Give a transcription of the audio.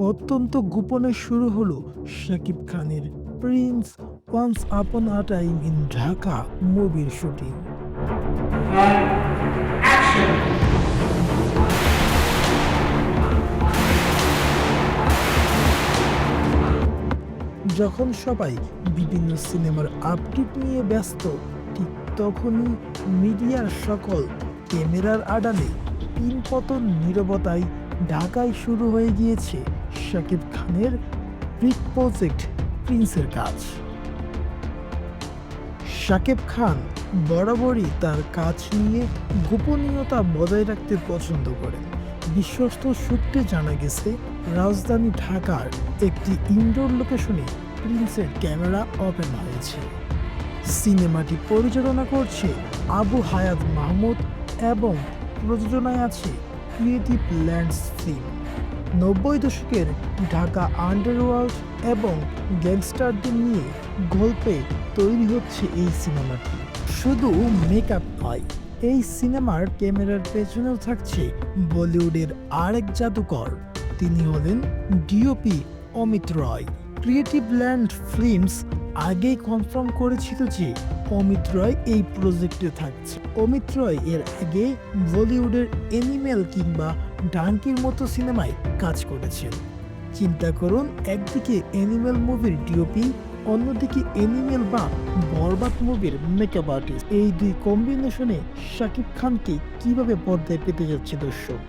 অত্যন্ত গোপনে শুরু হলো শাকিব খানের Prince once upon a time in Dhaka মুভির শুটিং। যখন সবাই বিভিন্ন সিনেমার আপডেট নিয়ে ব্যস্ত, ঠিক তখনই মিডিয়ার সকল ক্যামেরার আড়ালে পিনপতন নীরবতায় ঢাকায় শুরু হয়ে গিয়েছে শাকিব খানের বিগ প্রজেক্ট প্রিন্সের কাজ। শাকিব খান বরাবরই তার কাজ নিয়ে গোপনীয়তা বজায় রাখতে পছন্দ করেন। বিশ্বস্ত সূত্রে জানা গেছে, রাজধানী ঢাকার একটি ইনডোর লোকেশনে প্রিন্সের ক্যামেরা ওপেন হয়েছে। সিনেমাটি পরিচালনা করছে আবু হায়াত মাহমুদ এবং প্রযোজনায় আছে ক্রিয়েটিভ ল্যান্ডস ফিল্ম। ৯০ দশকের ঢাকা আন্ডারওয়ার্ল্ড এবং গ্যাংস্টারদের নিয়ে গল্পে তৈরি হচ্ছে এই সিনেমাটি। শুধু মেকআপ নয়, এই সিনেমার ক্যামেরার পেছনেও থাকছে বলিউডের আরেক জাদুকর। তিনি হলেন ডিওপি অমিত রয়। ক্রিয়েটিভ ল্যান্ড ফিল্মস আগেই কনফার্ম করেছিল যে অমিত রয় এই প্রজেক্টে থাকছে। অমিত রয় এর আগে বলিউডের অ্যানিমেল কিংবা ডাঙ্কির মতো সিনেমায় কাজ করেছেন। চিন্তা করুন, একদিকে অ্যানিমেল মুভির ডিওপি, অন্যদিকে অ্যানিমেল বা বরবাদ মুভির মেকআপ আর্টিস্ট। এই দুই কম্বিনেশনে শাকিব খানকে কিভাবে পর্দায় পেতে যাচ্ছে দর্শক।